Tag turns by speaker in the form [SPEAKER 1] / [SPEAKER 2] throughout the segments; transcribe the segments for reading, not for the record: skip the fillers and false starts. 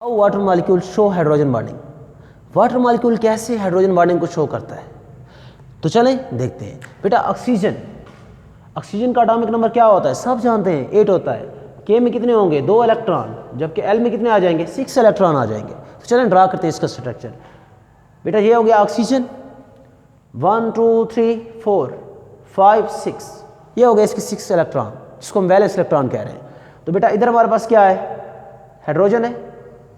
[SPEAKER 1] Water molecule show hydrogen bonding. Water molecule कैसे hydrogen bonding को show करता है, तो चलें देखते हैं। बेटा ऑक्सीजन का एटॉमिक नंबर क्या होता है, सब जानते हैं 8 होता है। के में कितने होंगे, 2 इलेक्ट्रॉन, जबकि एल में कितने आ जाएंगे, 6 इलेक्ट्रॉन आ जाएंगे। तो चलें ड्रा करते हैं इसका स्ट्रक्चर। बेटा ये हो गया ऑक्सीजन, 1 2 3 4 5 6, ये हो गया इसके 6 इलेक्ट्रॉन, जिसको हम वैलेंस इलेक्ट्रॉन कह रहे हैं। तो बेटा इधर हमारे पास क्या है, हाइड्रोजन है,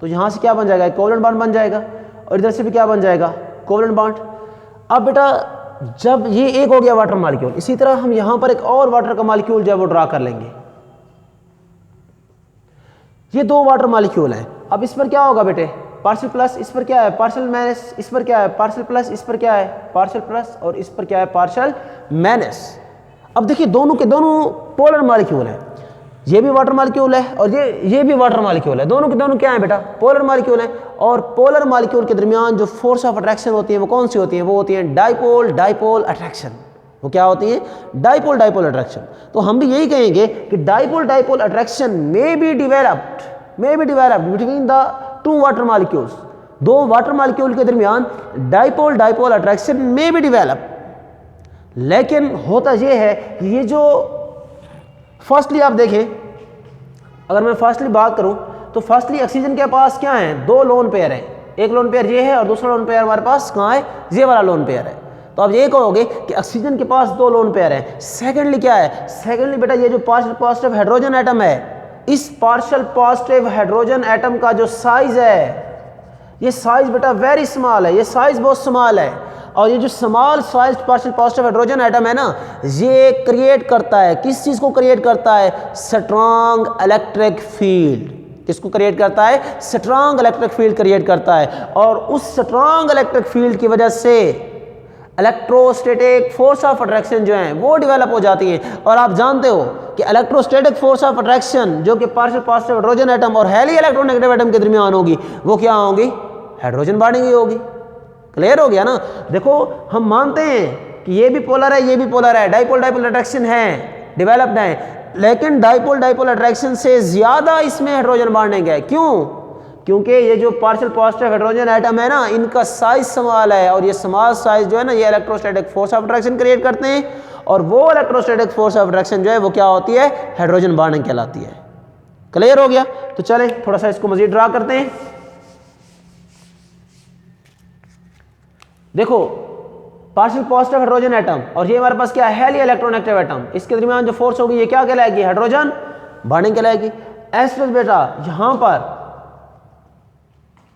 [SPEAKER 1] तो यहाँ से क्या बन जाएगा, कोवलेंट बॉन्ड बन जाएगा, और इधर से भी क्या बन जाएगा, कोवलेंट बॉन्ड। अब बेटा जब ये एक हो गया वाटर मॉलिक्यूल, इसी तरह हम यहाँ पर एक और वाटर का मॉलिक्यूल जो है वो ड्रा कर लेंगे। ये 2 वाटर मॉलिक्यूल हैं। अब इस पर क्या होगा बेटे, पार्शियल प्लस, इस पर क्या है पार्शियल माइनस, इस पर क्या है पार्शियल प्लस, इस पर क्या है पार्शियल प्लस, और इस पर क्या है पार्शियल माइनस। अब देखिए दोनों के दोनों पोलर मॉलिक्यूल हैं, ये भी वाटर मॉलिक्यूल है और ये भी वाटर मॉलिक्यूल है। दोनों के दोनों क्या है बेटा, पोलर मॉलिक्यूल है। और पोलर मॉलिक्यूल के दरमियान जो फोर्स ऑफ अट्रैक्शन होती है वो कौन सी होती है, वो होती है डाइपोल डाइपोल अट्रैक्शन। वो क्या होती है, डाइपोल डाइपोल अट्रैक्शन। तो हम भी यही कहेंगे कि dipole dipole attraction may be developed between the 2 water molecules. 2 water molecule के दरमियान dipole dipole attraction may be develop. लेकिन होता यह है कि ये जो फर्स्टली आप देखें, अगर मैं फर्स्टली बात करूं तो फर्स्टली ऑक्सीजन के पास क्या है, 2 लोन पेयर है। एक लोन पेयर ये है और दूसरा लोन पेयर हमारे पास कहाँ है, ये वाला लोन पेयर है। तो आप ये कहोगे कि ऑक्सीजन के पास 2 लोन पेयर है। सेकेंडली क्या है, सेकेंडली बेटा ये जो पार्शियल पॉजिटिव हाइड्रोजन एटम है, इस पार्शियल पॉजिटिव हाइड्रोजन एटम का जो साइज है, ये साइज बेटा वेरी स्मॉल है, ये साइज बहुत स्मॉल है। और ये जो small size partial positive hydrogen atom है ना, ये क्रिएट करता है, किस चीज को क्रिएट करता है, स्ट्रॉन्ग इलेक्ट्रिक फील्ड। किसको क्रिएट करता है, स्ट्रॉन्ग इलेक्ट्रिक फील्ड क्रिएट करता है। और उस स्ट्रॉन्ग इलेक्ट्रिक फील्ड की वजह से इलेक्ट्रोस्टैटिक फोर्स ऑफ अट्रैक्शन जो है वो डेवलप हो जाती है। और आप जानते हो कि इलेक्ट्रोस्टैटिक फोर्स ऑफ अट्रैक्शन जो कि पार्शियल पॉजिटिव हाइड्रोजन एटम और हाईली इलेक्ट्रोनेगेटिव एटम के दरमियान होगी, वो क्या होगी, हाइड्रोजन बॉन्डिंग ही होगी। क्लियर हो गया ना। देखो हम मानते हैं कि ये भी पोलर है, ये भी पोलर है, डाइपोल डाइपोल अट्रैक्शन है, डेवलप्ड है, लेकिन डाइपोल डाइपोल अट्रैक्शन से ज्यादा इसमें हाइड्रोजन बॉन्डिंग है। क्यों, क्योंकि ये जो पार्शियल पॉजिटिव हाइड्रोजन एटम है ना, इनका साइज स्मॉल है, और ये स्मॉल साइज जो है ना, ये electrostatic force of attraction create करते हैं। और वो इलेक्ट्रोस्टैटिक फोर्स ऑफ अट्रैक्शन जो है वो क्या होती है, हाइड्रोजन बॉन्डिंग कहलाती है। क्लियर हो गया। तो चलें थोड़ा सा इसको मजीद ड्रा करते हैं। देखो पार्शियल पॉजिटिव हाइड्रोजन एटम और ये हमारे पास क्या है, हाईली इलेक्ट्रोनेगेटिव एटम, इसके दरमियान जो फोर्स होगी ये क्या कहलाएगी, हाइड्रोजन बॉन्डिंग कहलाएगी। एस्ट्रस बेटा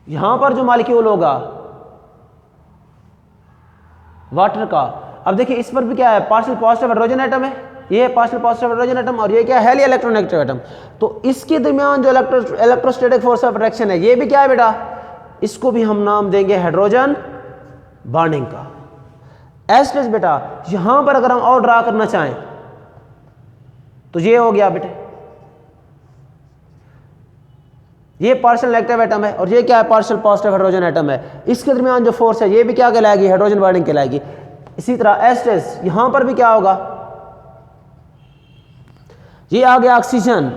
[SPEAKER 1] यहां पर जो मॉलिक्यूल होगा वाटर का, अब देखिए इस पर भी क्या है, पार्शियल पॉजिटिव हाइड्रोजन एटम है, ये है पार्शियल पॉजिटिव हाइड्रोजन एटम, और ये क्या है, हाईली इलेक्ट्रोनेगेटिव एटम। तो इसके दरमियान जो इलेक्ट्रोस्टैटिक फोर्स ऑफ अट्रैक्शन है, ये भी क्या है बेटा, इसको भी हम नाम देंगे हाइड्रोजन बॉन्डिंग का। एस्ट्रस बेटा यहां पर अगर हम और ड्रा करना चाहें तो ये हो गया बेटे, ये पार्शियल नेगेटिव एटम है और ये क्या है, पार्शियल पॉजिटिव हाइड्रोजन एटम है। इसके दरमियान जो फोर्स है ये भी क्या कहलाएगी, हाइड्रोजन बॉन्डिंग कहलाएगी। इसी तरह एस्ट्रस यहां पर भी क्या होगा, ये आ गया ऑक्सीजन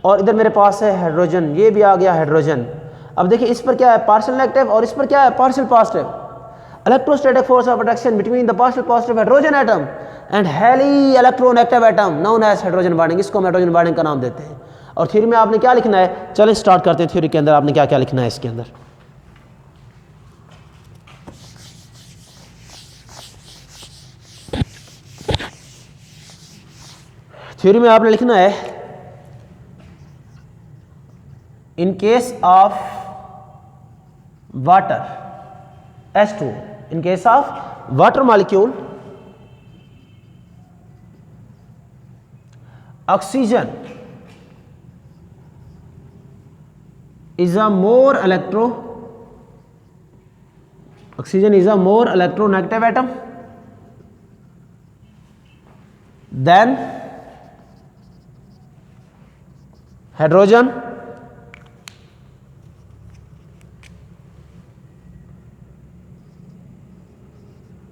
[SPEAKER 1] और इधर मेरे पास है हाइड्रोजन, ये भी आ गया हाइड्रोजन। अब देखिए इस पर क्या है, पार्शियल नेगेटिव, और इस पर क्या है, partial positive. Electrostatic force of attraction between the partial positive hydrogen atom and highly electronegative atom known as hydrogen bonding, इसको हम हाइड्रोजन बॉन्डिंग का नाम देते हैं। और थ्योरी में आपने क्या लिखना है, चलें स्टार्ट करते हैं। थ्योरी के अंदर आपने क्या क्या लिखना है, इसके अंदर थ्योरी में आपने लिखना है, in case of water H2, in case of water molecule, oxygen is a more electronegative atom than hydrogen,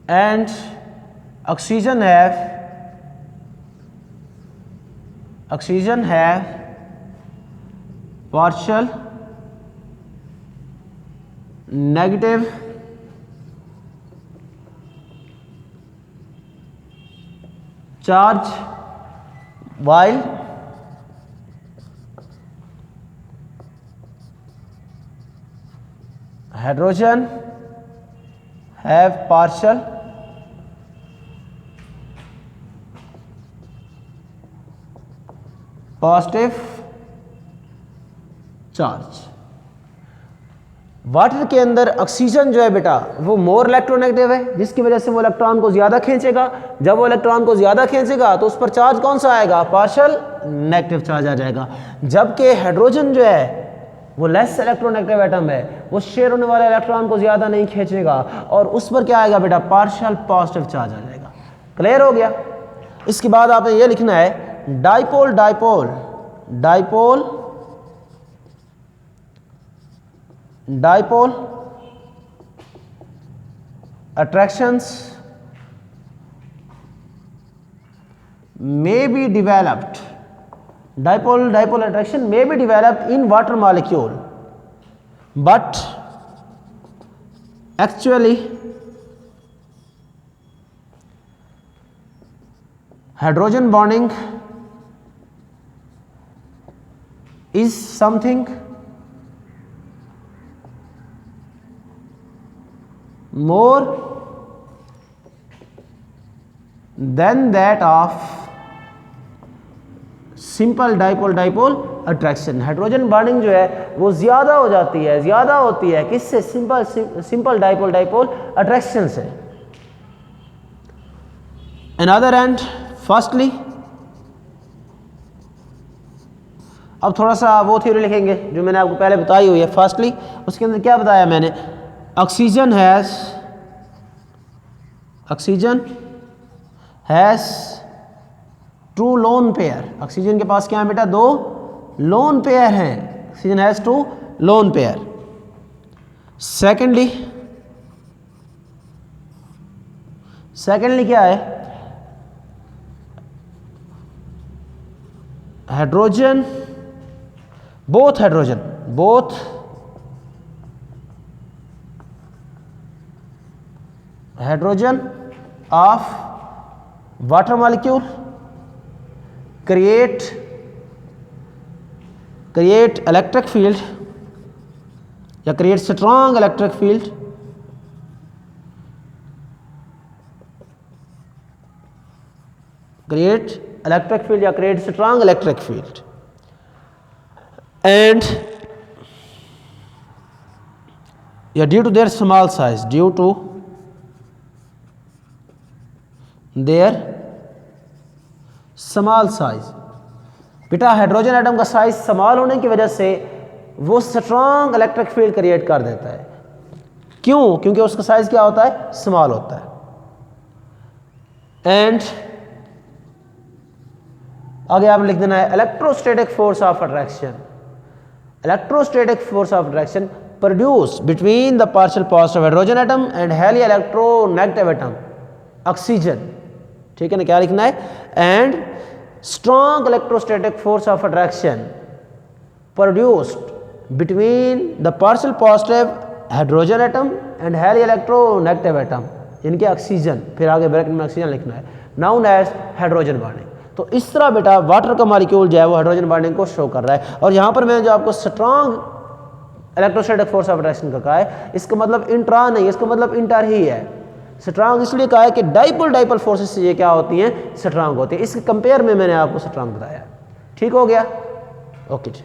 [SPEAKER 1] and oxygen have partial negative charge while hydrogen have partial positive charge. Water के अंदर oxygen जो है बेटा वो more electronegative है, जिसकी वजह से वो इलेक्ट्रॉन को ज़्यादा खींचेगा। जब वो इलेक्ट्रॉन को ज़्यादा खींचेगा तो उस पर चार्ज कौन सा आएगा, पार्शियल नेगेटिव चार्ज आ जाएगा। जबकि हाइड्रोजन जो है वो लेस इलेक्ट्रोनेगेटिव एटम है, वो शेयर होने वाले इलेक्ट्रॉन को ज़्यादा नहीं खींचेगा और उस पर क्या आएगा बेटा, पार्शियल पॉजिटिव चार्ज आ जाएगा। क्लियर हो गया। इसके बाद आपने ये लिखना है dipole dipole dipole dipole attractions may be developed, dipole attraction may be developed in water molecule, but actually hydrogen bonding is something more than that of simple dipole dipole attraction. Hydrogen bonding जो है वो ज़्यादा हो जाती है, ज़्यादा होती है किससे, सिंपल डाइपोल डाइपोल अट्रैक्शन से। अनदर एंड फर्स्टली, अब थोड़ा सा वो थ्योरी लिखेंगे जो मैंने आपको पहले बताई हुई है। फर्स्टली उसके अंदर क्या बताया मैंने, oxygen has two lone pair. Oxygen के पास क्या है बेटा, दो लोन पेयर हैं। Oxygen has two lone pair. Secondly क्या है, hydrogen both hydrogen of water molecule create electric field या create strong electric field, create strong electric field, and due to their small size, बेटा hydrogen atom का size small होने की वजह से वो स्ट्रॉन्ग इलेक्ट्रिक फील्ड क्रिएट कर देता है। क्यों? क्योंकि उसका साइज क्या होता है, स्मॉल होता है। एंड आगे आप लिख देना है electrostatic force of attraction. Electrostatic force of attraction produce between the partial positive hydrogen atom and highly electronegative atom oxygen. ठीक है ना, क्या लिखना है, and strong electrostatic force of attraction produced between the partial positive hydrogen atom and highly electronegative atom, इनके oxygen, फिर आगे bracket में ऑक्सीजन लिखना है, नाउन एज हाइड्रोजन बॉन्डिंग। तो इस तरह बेटा वाटर का मॉलिक्यूल जो है वो हाइड्रोजन बॉन्डिंग को शो कर रहा है। और यहाँ पर मैंने जो आपको strong electrostatic force of attraction का कहा है, इसका मतलब इंट्रा नहीं, इसका मतलब इंटर ही है। स्ट्रांग इसलिए कहा है कि डाइपोल फोर्सेस से ये क्या होती हैं, स्ट्रांग होती है। इसके कंपेयर में मैंने आपको स्ट्रांग बताया। ठीक हो गया, ओके जी।